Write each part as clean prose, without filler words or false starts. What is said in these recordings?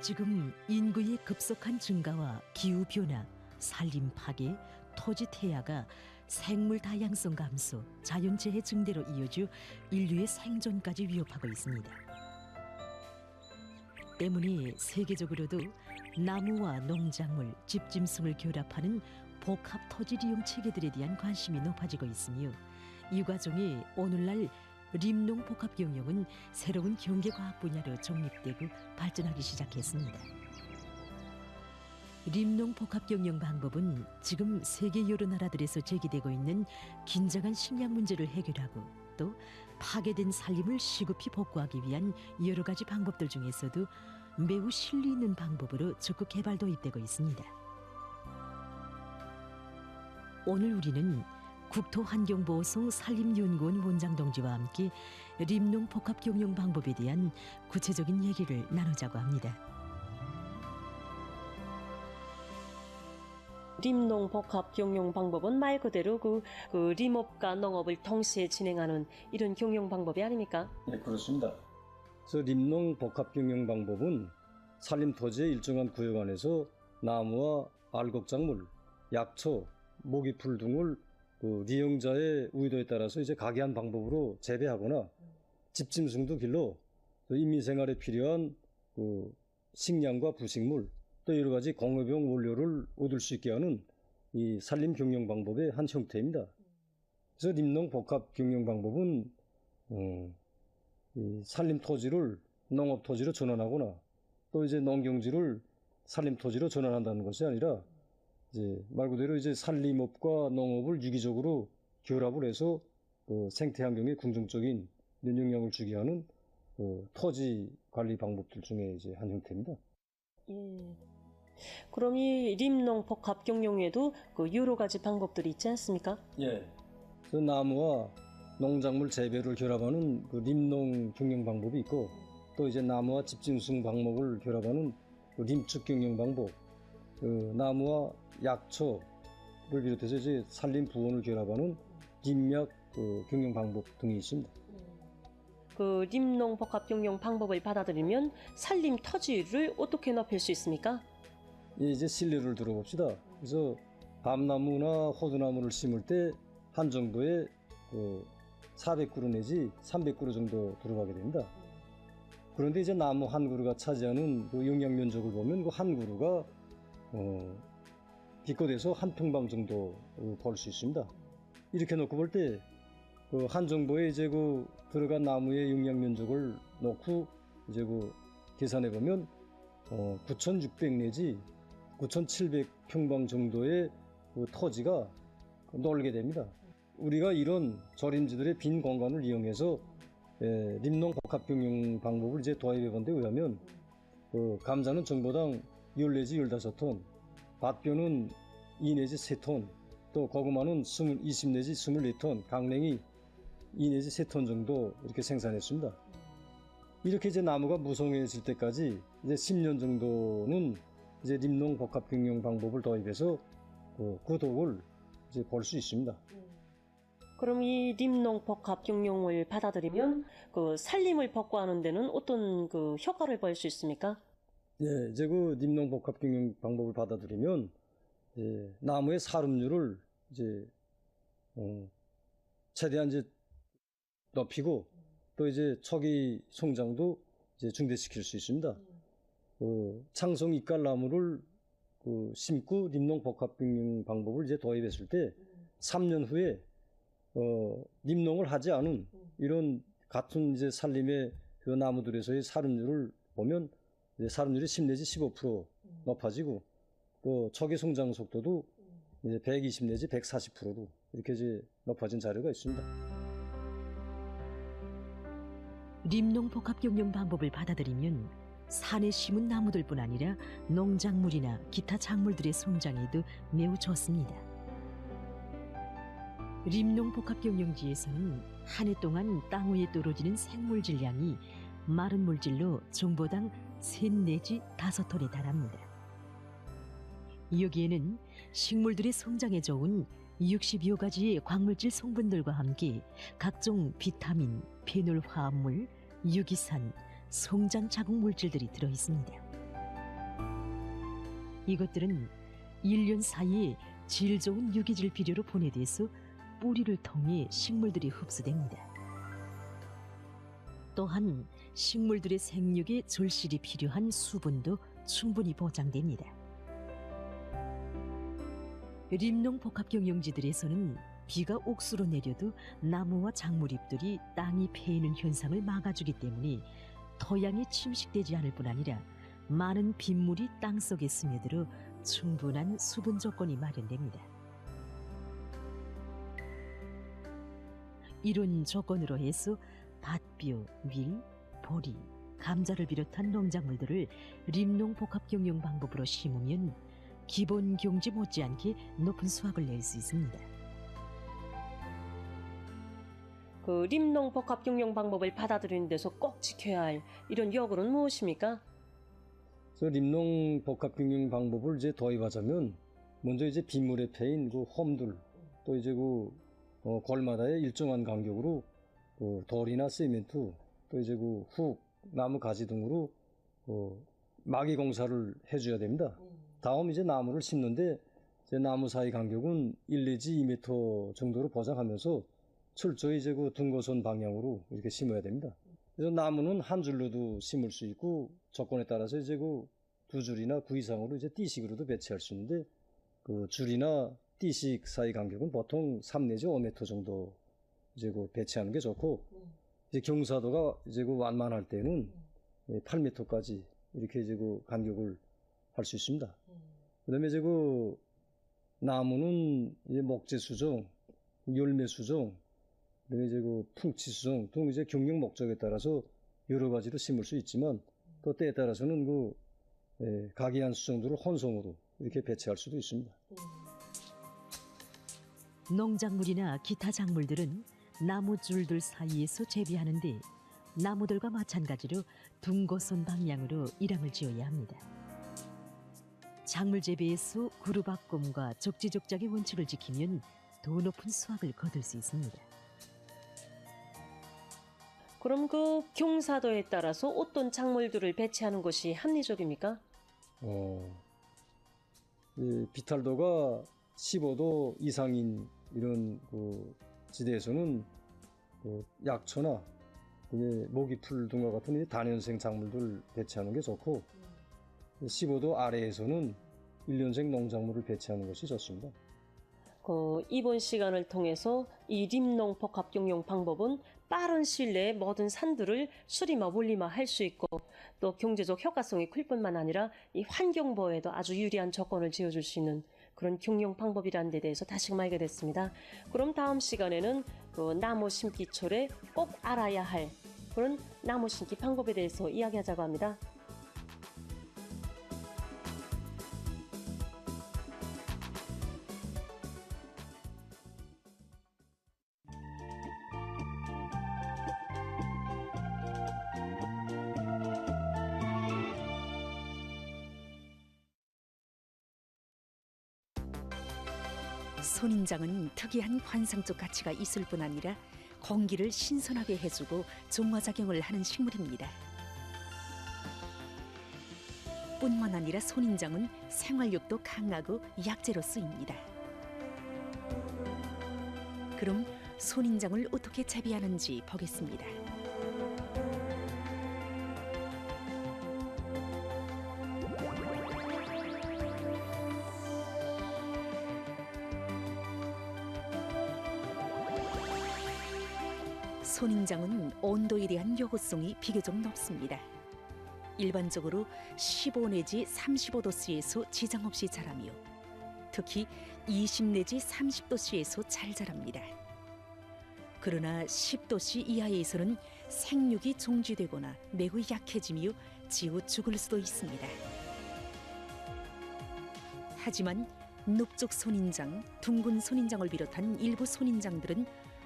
지금 인구의 급속한 증가와 기후변화, 산림 파괴, 토지 퇴화가 생물 다양성 감소, 자연재해 증대로 이어져 인류의 생존까지 위협하고 있습니다. 때문에 세계적으로도 나무와 농작물, 집짐승을 결합하는 복합 토지 리용 체계들에 대한 관심이 높아지고 있으며, 이 과정에 오늘날 림농 복합 경영은 새로운 경제과학 분야로 정립되고 발전하기 시작했습니다. 림농 복합 경영 방법은 지금 세계 여러 나라들에서 제기되고 있는 긴장한 식량 문제를 해결하고 또 파괴된 산림을 시급히 복구하기 위한 여러 가지 방법들 중에서도 매우 실리 있는 방법으로 적극 개발 도입되고 있습니다. 오늘 우리는 국토환경보호성 산림연구원 원장 동지와 함께 림농 복합 경영 방법에 대한 구체적인 얘기를 나누자고 합니다. 림농 복합 경영 방법은 말 그대로 그 림업과 농업을 동시에 진행하는 이런 경영 방법이 아닙니까? 네, 그렇습니다. 그래서 림농 복합 경영 방법은 산림 토지의 일정한 구역 안에서 나무와 알곡작물, 약초, 모기풀 등을 리용자의 의도에 따라서 이제 각이한 방법으로 재배하거나 집짐승도 길러 인민생활에 필요한 식량과 부식물 또 여러 가지 공업용 원료를 얻을 수 있게 하는 이 산림 경영 방법의 한 형태입니다. 그래서 림농 복합 경영 방법은 이 산림 토지를 농업 토지로 전환하거나 또 이제 농경지를 산림 토지로 전환한다는 것이 아니라 이제 말 그대로 이제 산림업과 농업을 유기적으로 결합을 해서 생태 환경에 긍정적인 영향을 주게 하는 토지 관리 방법들 중에 이제 한 형태입니다. 예. 그럼 이 림농 복합 경영에도 여러 가지 방법들이 있지 않습니까? 예. 그래서 나무와 농작물 재배를 결합하는 림농 경영 방법이 있고 또 이제 나무와 집짐승 방목을 결합하는 림축 경영 방법, 나무와 약초를 비롯해서 이제 산림 부원을 결합하는 림약 경영 방법 등이 있습니다. 림농 복합 경영 방법을 받아들이면 산림 토지를 어떻게 높일 수 있습니까? 예, 이제 실례를 들어봅시다. 그래서 밤나무나 호두나무를 심을 때 한 정도의 400그루 내지 300그루 정도 들어가게 됩니다. 그런데 이제 나무 한 그루가 차지하는 영양 면적을 보면 그 한 그루가 기껏해서 한 평방 정도 벌 수 있습니다. 이렇게 놓고 볼 때 한 정도의 이제 들어간 나무의 영양 면적을 놓고 이제 계산해 보면 9,600 내지 9,700 평방 정도의 토지가 넓게 됩니다. 우리가 이런 저림지들의 빈 공간을 이용해서 림농 복합 경영 방법을 이제 도입해 본 데 의하면 감자는 정보당 10 내지 15톤, 밭뼈는 2 내지 3톤, 또 고구마는 20 내지 24톤, 강냉이 2 내지 3톤 정도 이렇게 생산했습니다. 이렇게 이제 나무가 무성해질 때까지 이제 10년 정도는 이제 림농 복합 경영 방법을 도입해서 그 독을 이제 볼 수 있습니다. 그럼 이 림농 복합 경영을 받아들이면 산림을 복구하는 데는 어떤 효과를 볼 수 있습니까? 예, 이제 림농 복합 경영 방법을 받아들이면 나무의 사lum률을 이제 최대한 이제 높이고 또 이제 초기 성장도 이제 증대시킬 수 있습니다. 창성 이깔나무를 심고 림농 복합 경영 방법을 이제 도입했을 때 3년 후에 림농을 하지 않은 이런 같은 이제 산림의 그 나무들에서의 사lum률을 보면 이제 사lum률이 10 내지 15% 높아지고 또 초기 성장 속도도 이제 120 내지 140%도 이렇게 이제 높아진 자료가 있습니다. 림농 복합 경영 방법을 받아들이면 산에 심은 나무들뿐 아니라 농작물이나 기타 작물들의 성장에도 매우 좋습니다. 림농 복합 경영지에서는 한 해 동안 땅 위에 떨어지는 생물 질량이 마른 물질로 정보당 3 내지 5톤에 달합니다. 여기에는 식물들의 성장에 좋은 60여 가지의 광물질 성분들과 함께 각종 비타민, 페놀 화합물, 유기산, 성장 자국 물질들이 들어 있습니다. 이것들은 1년 사이에 질 좋은 유기질 비료로 보내돼서 뿌리를 통해 식물들이 흡수됩니다. 또한 식물들의 생육에 절실히 필요한 수분도 충분히 보장됩니다. 림농 복합 경영지들에서는 비가 옥수로 내려도 나무와 작물잎들이 땅이 패이는 현상을 막아주기 때문에 토양이 침식되지 않을 뿐 아니라 많은 빗물이 땅속에 스며들어 충분한 수분 조건이 마련됩니다. 이런 조건으로 해서 밭뷰, 밀, 보리, 감자를 비롯한 농작물들을 림농 복합 경영 방법으로 심으면 기본 경지 못지않게 높은 수확을 낼 수 있습니다. 그 림농 복합 경영 방법을 받아들이는 데서 꼭 지켜야 할 이런 요구는 무엇입니까? 그래서 림농 복합 경영 방법을 이제 도입하자면 먼저 이제 빗물에 패인 그 홈들 또 이제 그 골마다의 일정한 간격으로 그 돌이나 시멘트 또 이제 그 훅, 나무 가지 등으로 마기 공사를 해줘야 됩니다. 다음 이제 나무를 심는데 이제 나무 사이 간격은 1 내지 2m 정도로 보장하면서 철저히 이제 그 등고선 방향으로 이렇게 심어야 됩니다. 그래서 나무는 한 줄로도 심을 수 있고 조건에 따라서 이제 그 두 줄이나 그 이상으로 이제 띠식으로도 배치할 수 있는데 그 줄이나 띠식 사이 간격은 보통 3 내지 5m 정도 이제 그 배치하는 게 좋고 이제 경사도가 이제 그 완만할 때는 8m까지 이렇게 이제 그 간격을 할 수 있습니다. 그다음에 이제 그 나무는 이제 목재 수종, 열매 수종, 그다음에 이제 그 풍치 수종 등 이제 경영 목적에 따라서 여러 가지로 심을 수 있지만 또 때에 따라서는 그 각이한 수종들을 혼성으로 이렇게 배치할 수도 있습니다. 농작물이나 기타 작물들은 나무줄들 사이에서 재배하는데 나무들과 마찬가지로 둥고선 방향으로 일항을 지어야 합니다. 작물 재배에서 그루박곰과 적지적작의 원칙을 지키면 더 높은 수확을 거둘 수 있습니다. 그럼 그 경사도에 따라서 어떤 작물들을 배치하는 것이 합리적입니까? 이 비탈도가 15도 이상인 이런 그 지대에서는 그 약초나 모기풀 등과 같은 단연생 작물들 배치하는 게 좋고 15도 아래에서는 1년생 농작물을 배치하는 것이 좋습니다. 이번 시간을 통해서 이 림농 복합 경영 방법은 빠른 시일 내에 모든 산들을 수림화 물림화 할 수 있고 또 경제적 효과성이 클 뿐만 아니라 이 환경 보호에도 아주 유리한 조건을 지어줄 수 있는 그런 경영 방법이라는 데 대해서 다시금 알게 됐습니다. 그럼 다음 시간에는 그 나무 심기철에 꼭 알아야 할 그런 나무 심기 방법에 대해서 이야기하자고 합니다. 선인장은 특이한 관상적 가치가 있을 뿐 아니라 공기를 신선하게 해주고 중화작용을 하는 식물입니다. 뿐만 아니라 선인장은 생활력도 강하고 약재로 쓰입니다. 그럼 선인장을 어떻게 재배하는지 보겠습니다. 선인장은 온도에 대한 요구성이 비교적 높습니다. 일반적으로 15 내지 35도씨에서 지장 없이 자라며 특히 20 내지 30도씨에서 잘 자랍니다. 그러나 10도씨 이하에서는 생육이 중지되거나 매우 약해지며 지우 죽을 수도 있습니다. 하지만 녹적 선인장, 둥근 선인장을 비롯한 일부 선인장들은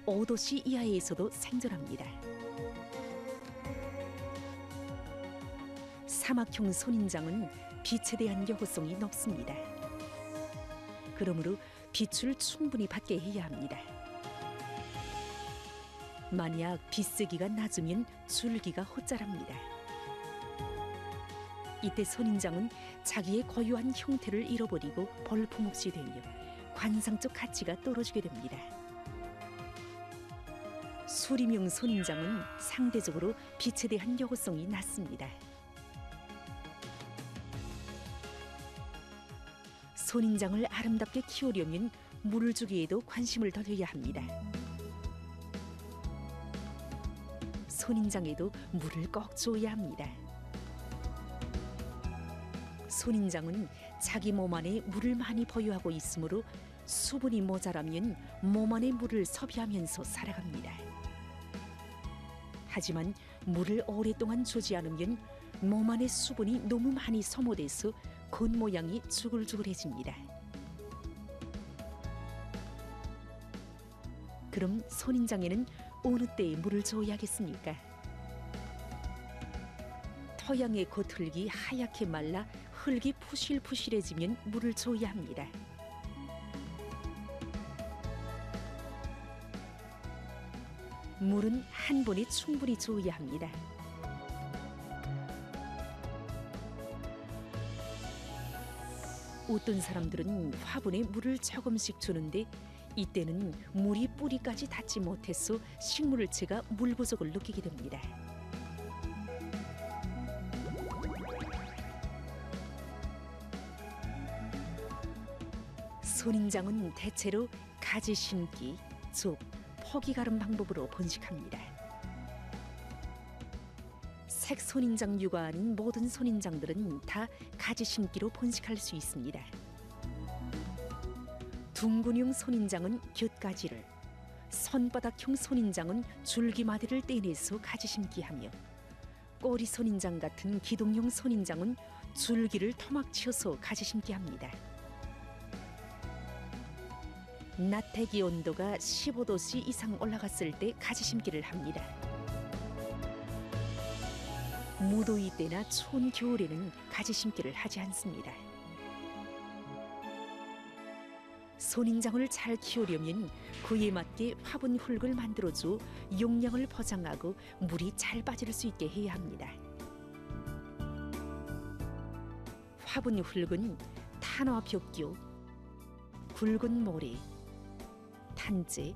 5도씨 이하에서도 생존합니다. 사막형 선인장은 빛에 대한 요구성이 높습니다. 그러므로 빛을 충분히 받게 해야 합니다. 만약 빛세기가 낮으면 줄기가 헛자랍니다. 이때 선인장은 자기의 고유한 형태를 잃어버리고 벌품없이 되며 관상적 가치가 떨어지게 됩니다. 수리명 선인장은 상대적으로 빛에 대한 여호성이 낮습니다. 선인장을 아름답게 키우려면 물을 주기에도 관심을 더 둬야 합니다. 선인장에도 물을 꼭 줘야 합니다. 선인장은 자기 몸 안에 물을 많이 보유하고 있으므로 수분이 모자라면 몸 안에 물을 섭취하면서 살아갑니다. 하지만 물을 오랫동안 주지 않으면 몸 안에 수분이 너무 많이 소모돼서 겉모양이 쭈글쭈글해집니다. 그럼 선인장에는 어느 때에 물을 줘야겠습니까? 토양의 겉흙이 하얗게 말라 흙이 푸실푸실해지면 물을 줘야 합니다. 물은 한 번에 충분히 줘야 합니다. 어떤 사람들은 화분에 물을 조금씩 주는데 이때는 물이 뿌리까지 닿지 못해서 식물체가 물 부족을 느끼게 됩니다. 선인장은 대체로 가지 심기, 즉 포기 가름 방법으로 번식합니다. 색선인장 유가 아닌 모든 선인장들은 다 가지 심기로 번식할 수 있습니다. 둥근형 선인장은 곁가지를, 손바닥형 선인장은 줄기마디를 떼내서 가지 심기하며 꼬리 선인장 같은 기둥형 선인장은 줄기를 토막치어서 가지 심기합니다. 낮 대기 온도가 15도씨 이상 올라갔을 때 가지 심기를 합니다. 무더위 때나 추운 겨울에는 가지 심기를 하지 않습니다. 선인장을 잘 키우려면 그에 맞게 화분 흙을 만들어줘 용량을 포장하고 물이 잘 빠질 수 있게 해야 합니다. 화분 흙은 탄화벽교, 굵은 모래, 탄재,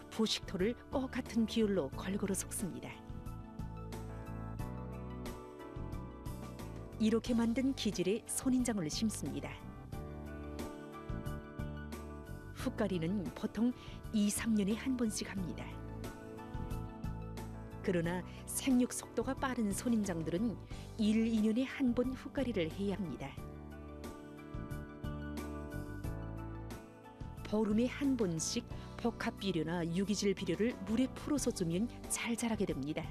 부식토를 꼭 같은 비율로 골고루 섞습니다. 이렇게 만든 기질에 선인장을 심습니다. 흙갈이는 보통 2, 3년에 한 번씩 합니다. 그러나 생육 속도가 빠른 선인장들은 1, 2년에 한 번 흙갈이를 해야 합니다. 보름에 한 번씩 복합 비료나 유기질 비료를 물에 풀어서 주면 잘 자라게 됩니다.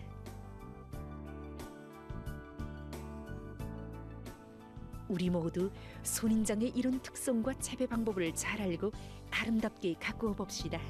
우리 모두 선인장의 이런 특성과 재배 방법을 잘 알고 아름답게 가꾸어 봅시다.